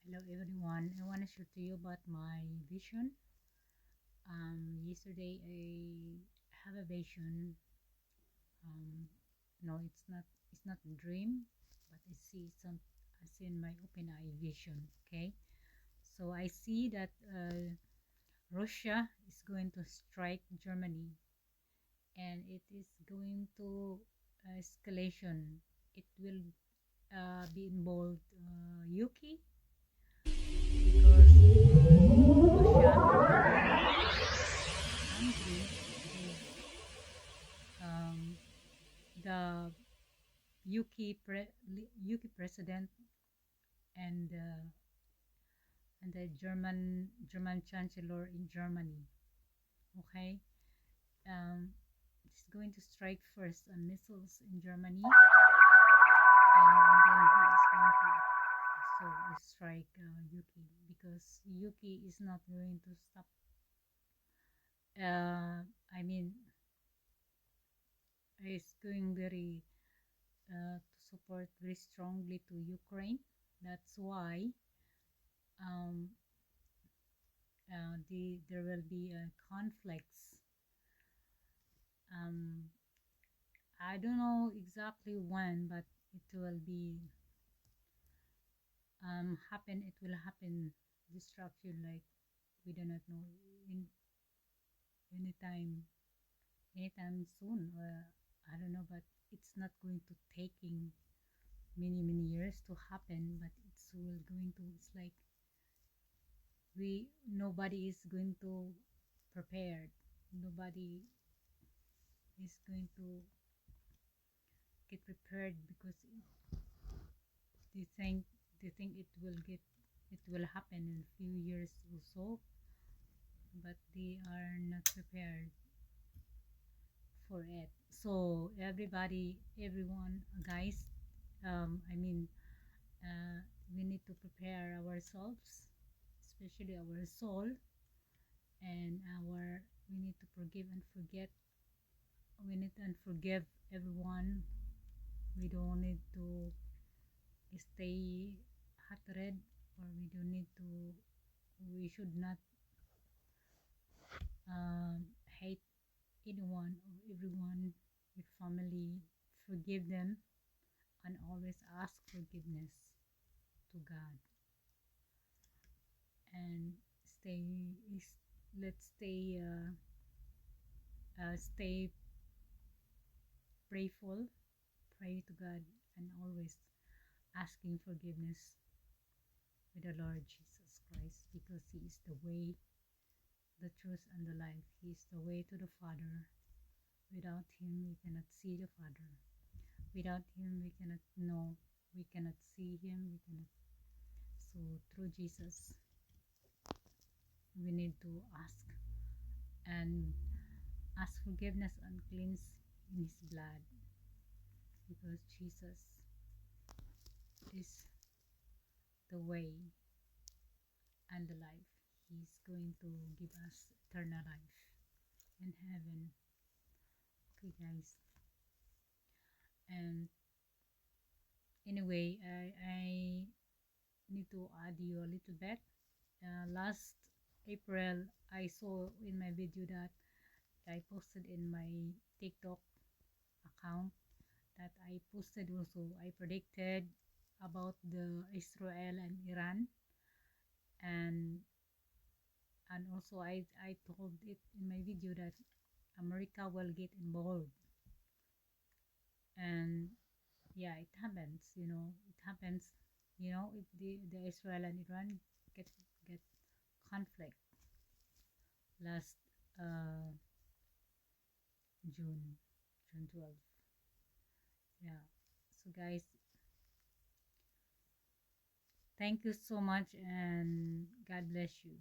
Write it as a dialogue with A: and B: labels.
A: Hello everyone. I want to share to you about my vision. Yesterday I have a vision. Um, no, it's not a dream, but I see in my open eye vision. Okay, so I see that Russia is going to strike Germany, and it is going to escalation. It will be involved Yuki because Russia country is the UK president and the German chancellor in Germany. Okay, he's going to strike first on missiles in Germany, and then he is going to also strike UK because UK is not going to stop. I mean, is going to support very strongly to Ukraine. That's why um, there will be conflicts. Um, I don't know exactly when, but it will be happen. It will happen destruction like we do not know in anytime anytime soon. I don't know, but it's not going to taking many years to happen, but it's will going to. It's like we nobody is going to prepared. Nobody is going to get prepared because they think it will happen in a few years or so, but they are not prepared for it. So everyone, guys, I mean, uh, we need to prepare ourselves, especially our soul and our. We need to forgive and forget. We need to forgive everyone. We don't need to stay hatred, or we don't need to. We should not hate anyone or everyone. Your family, forgive them, and always ask forgiveness to God. And stay. Let's stay prayful. Pray to God and always asking forgiveness with the Lord Jesus Christ because He is the way, the truth, and the life. He is the way to the Father. Without Him, we cannot see the Father. Without Him, we cannot know. We cannot see Him. We cannot. So through Jesus, we need to and ask forgiveness and cleanse in His blood because Jesus is the way and the life. He's going to give us eternal life in heaven. Okay, guys. And anyway, I need to add you a little bit. Last April, I saw in my video that I posted in my TikTok account that I posted also. I predicted about the Israel and Iran, and also I told it in my video that America will get involved, and yeah, it happens. It happens. If the Israel and Iran get conflict last uh, June 12th. Yeah. So guys, thank you so much and God bless you.